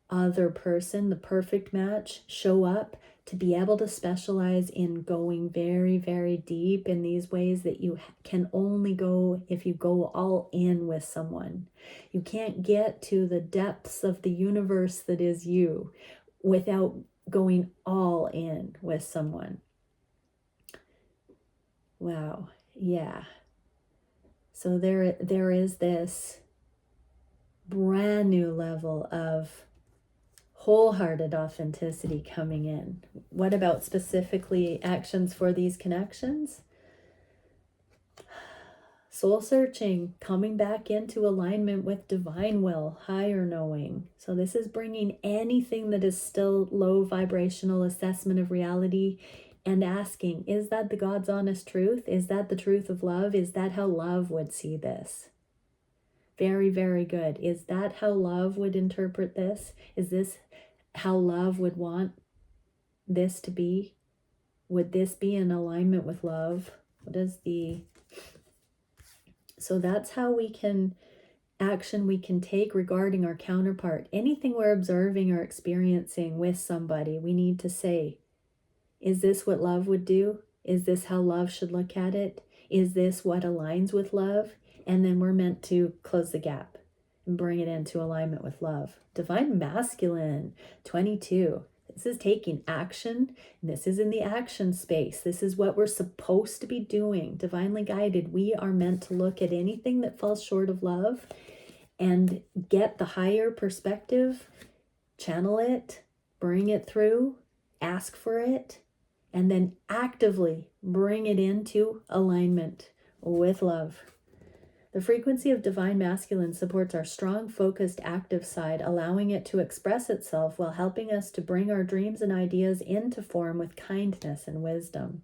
other person, the perfect match, show up to be able to specialize in going very, very deep in these ways that you can only go if you go all in with someone. You can't get to the depths of the universe that is you without going all in with someone. Wow. Yeah. So there is this brand new level of wholehearted authenticity coming in. What about specifically actions for these connections? Soul searching, coming back into alignment with divine will, higher knowing. So this is bringing anything that is still low vibrational assessment of reality and asking, is that the God's honest truth? Is that the truth of love? Is that how love would see this? Very, very good. Is that how love would interpret this? Is this how love would want this to be? Would this be in alignment with love? So that's how we can take regarding our counterpart. Anything we're observing or experiencing with somebody, we need to say, is this what love would do? Is this how love should look at it? Is this what aligns with love? And then we're meant to close the gap and bring it into alignment with love. Divine Masculine, 22. This is taking action. This is in the action space. This is what we're supposed to be doing. Divinely guided, we are meant to look at anything that falls short of love and get the higher perspective, channel it, bring it through, ask for it, and then actively bring it into alignment with love. The frequency of Divine Masculine supports our strong, focused, active side, allowing it to express itself while helping us to bring our dreams and ideas into form with kindness and wisdom.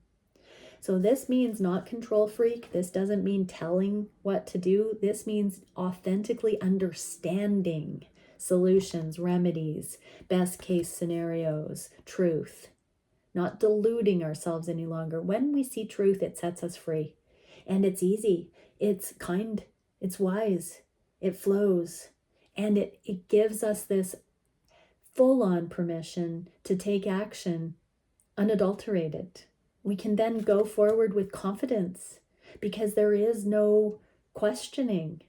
So this means not control freak. This doesn't mean telling what to do. This means authentically understanding solutions, remedies, best case scenarios, truth. Not deluding ourselves any longer. When we see truth, it sets us free. And it's easy. It's kind, it's wise, it flows, and it gives us this full-on permission to take action unadulterated. We can then go forward with confidence because there is no questioning.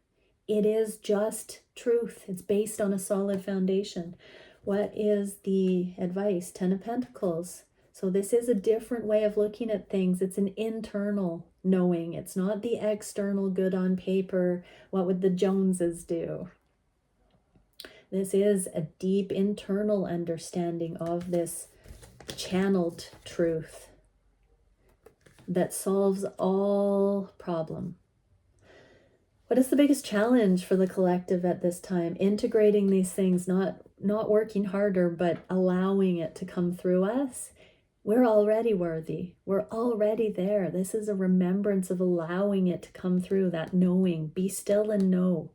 It is just truth. It's based on a solid foundation. What is the advice? 10 of Pentacles. So this is a different way of looking at things. It's an internal knowing. It's not the external good on paper. What would the Joneses do? This is a deep internal understanding of this channeled truth that solves all problem. What is the biggest challenge for the collective at this time? Integrating these things, not working harder, but allowing it to come through us. We're already worthy. We're already there. This is a remembrance of allowing it to come through, that knowing. Be still and know.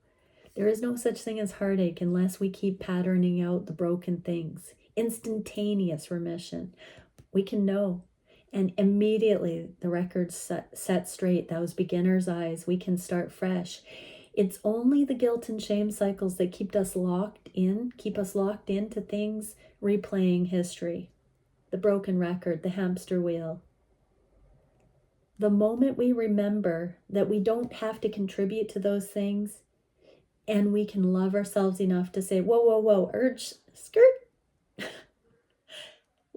There is no such thing as heartache unless we keep patterning out the broken things. Instantaneous remission. We can know. And immediately the record's set straight. Those beginner's eyes. We can start fresh. It's only the guilt and shame cycles that keep us locked into things, replaying history. The broken record, the hamster wheel. The moment we remember that we don't have to contribute to those things, and we can love ourselves enough to say, whoa, whoa, whoa, urge, skirt.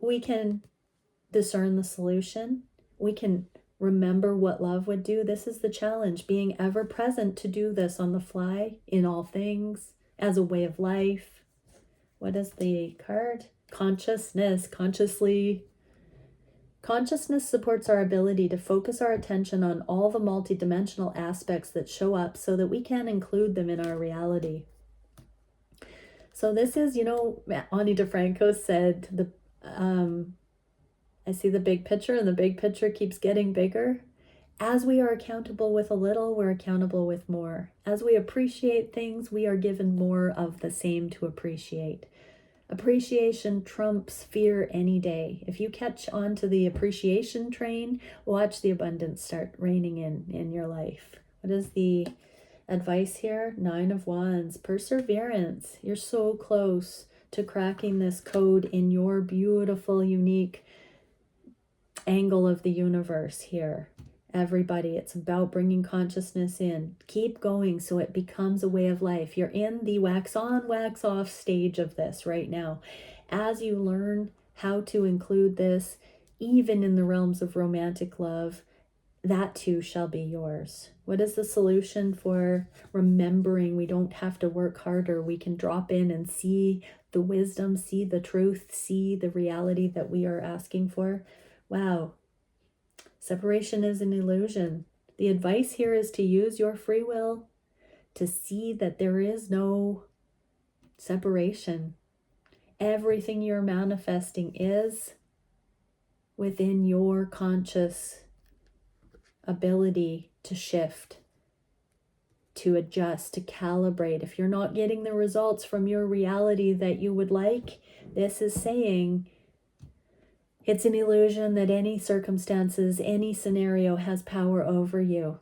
We can discern the solution. We can remember what love would do. This is the challenge, being ever present to do this on the fly, in all things, as a way of life. What is the card? Consciousness, consciously. Consciousness supports our ability to focus our attention on all the multidimensional aspects that show up so that we can include them in our reality. So this is, Ani DeFranco said, I see the big picture and the big picture keeps getting bigger. As we are accountable with a little, we're accountable with more. As we appreciate things, we are given more of the same to appreciate. Appreciation trumps fear any day. If you catch on to the appreciation train, watch the abundance start raining in your life. What is the advice here? 9 of Wands, perseverance. You're so close to cracking this code in your beautiful, unique angle of the universe here. Everybody, it's about bringing consciousness in. Keep going so it becomes a way of life. You're in the wax on, wax off stage of this right now. As you learn how to include this, even in the realms of romantic love, that too shall be yours. What is the solution for remembering we don't have to work harder? We can drop in and see the wisdom, see the truth, see the reality that we are asking for. Wow. Separation is an illusion. The advice here is to use your free will to see that there is no separation. Everything you're manifesting is within your conscious ability to shift, to adjust, to calibrate. If you're not getting the results from your reality that you would like, this is saying it's an illusion that any circumstances, any scenario has power over you.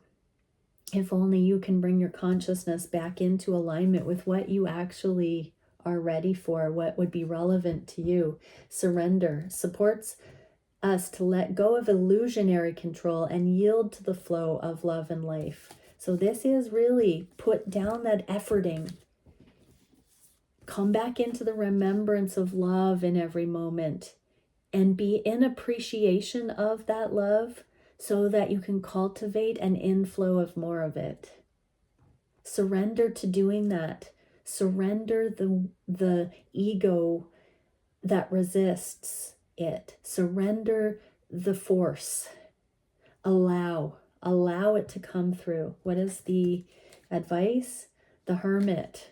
If only you can bring your consciousness back into alignment with what you actually are ready for, what would be relevant to you. Surrender supports us to let go of illusionary control and yield to the flow of love and life. So this is really put down that efforting. Come back into the remembrance of love in every moment and be in appreciation of that love so that you can cultivate an inflow of more of it. Surrender to doing that. Surrender the ego that resists it. Surrender the force. Allow it to come through. What is the advice? The Hermit.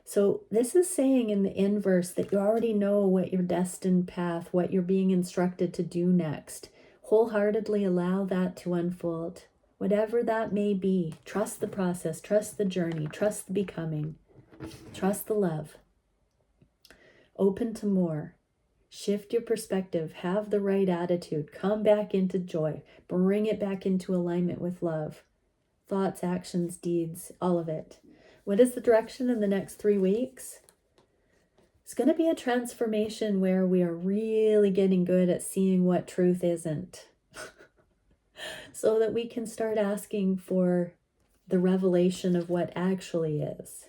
So this is saying in the inverse that you already know what your destined path, what you're being instructed to do next. Wholeheartedly allow that to unfold. Whatever that may be, trust the process, trust the journey, trust the becoming, trust the love. Open to more. Shift your perspective, have the right attitude, come back into joy, bring it back into alignment with love. Thoughts, actions, deeds, all of it. What is the direction in the next 3 weeks? It's going to be a transformation where we are really getting good at seeing what truth isn't. So that we can start asking for the revelation of what actually is.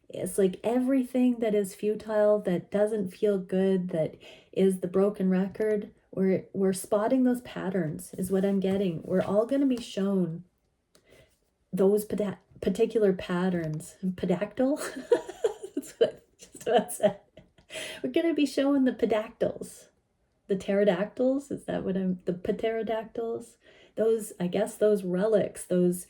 It's like everything that is futile, that doesn't feel good, that is the broken record, we're spotting those patterns is what I'm getting. We're all going to be shown those particular patterns. Pedactyl? That's what I just about said. We're going to be showing the pedactyls. The pterodactyls? Is that what the pterodactyls? Those, I guess those relics, those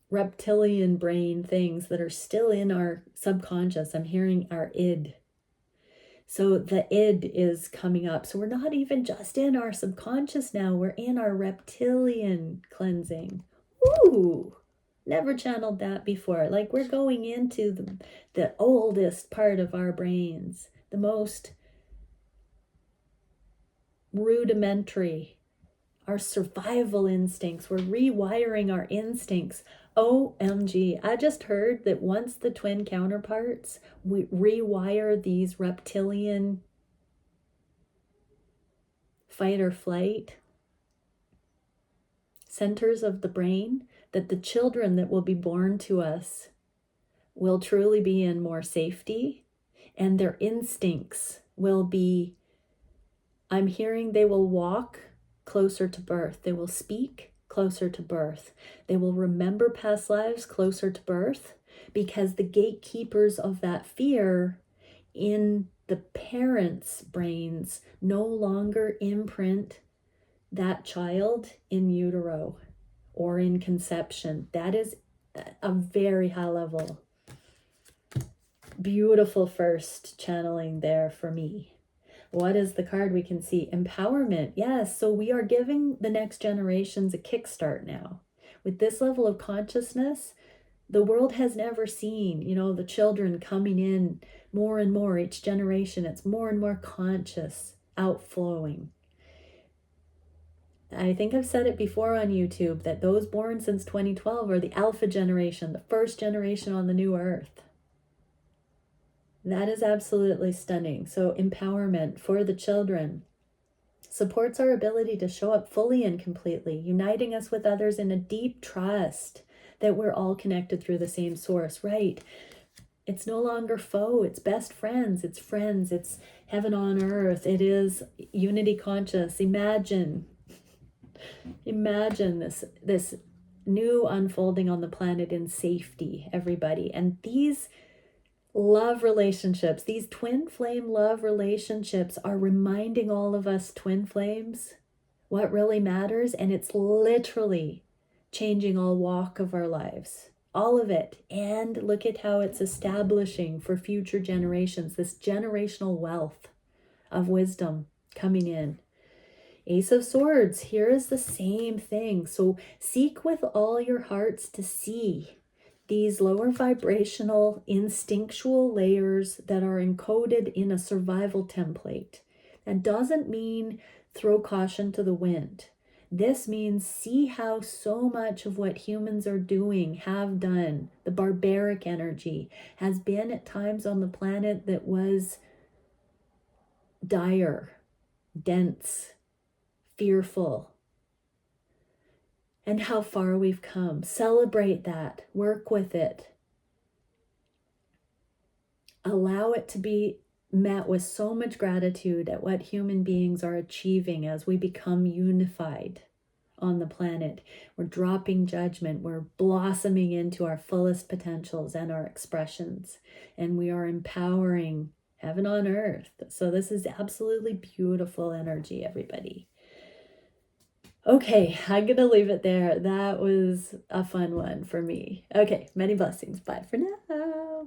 reptilian brain things that are still in our subconscious. I'm hearing our id. So the id is coming up. So we're not even just in our subconscious now. We're in our reptilian cleansing. Ooh, never channeled that before. Like we're going into the oldest part of our brains, the most rudimentary, our survival instincts. We're rewiring our instincts. OMG, I just heard that once the twin counterparts we rewire these reptilian fight or flight centers of the brain, that the children that will be born to us will truly be in more safety, and their instincts will be, I'm hearing they will walk closer to birth. They will speak closer to birth. They will remember past lives closer to birth, because the gatekeepers of that fear in the parents' brains no longer imprint that child in utero or in conception. That is a very high level. Beautiful first channeling there for me. What is the card we can see? Empowerment. Yes, so we are giving the next generations a kickstart now. With this level of consciousness, the world has never seen, the children coming in more and more each generation. It's more and more conscious, outflowing. I think I've said it before on YouTube that those born since 2012 are the alpha generation, the first generation on the new earth. That is absolutely stunning. So empowerment for the children supports our ability to show up fully and completely, uniting us with others in a deep trust that we're all connected through the same source, right? It's no longer foe, it's best friends, it's heaven on earth, it is unity conscious. Imagine this new unfolding on the planet in safety, everybody. And these love relationships, these twin flame love relationships are reminding all of us twin flames what really matters. And it's literally changing all walk of our lives, all of it. And look at how it's establishing for future generations, this generational wealth of wisdom coming in. Ace of Swords, here is the same thing. So seek with all your hearts to see these lower vibrational, instinctual layers that are encoded in a survival template. That doesn't mean throw caution to the wind. This means see how so much of what humans are doing, have done, the barbaric energy, has been at times on the planet that was dire, dense, fearful, and how far we've come. Celebrate that, work with it. Allow it to be met with so much gratitude at what human beings are achieving as we become unified on the planet. We're dropping judgment, we're blossoming into our fullest potentials and our expressions, and we are empowering heaven on earth. So this is absolutely beautiful energy, everybody. Okay, I'm going to leave it there. That was a fun one for me. Okay, many blessings. Bye for now.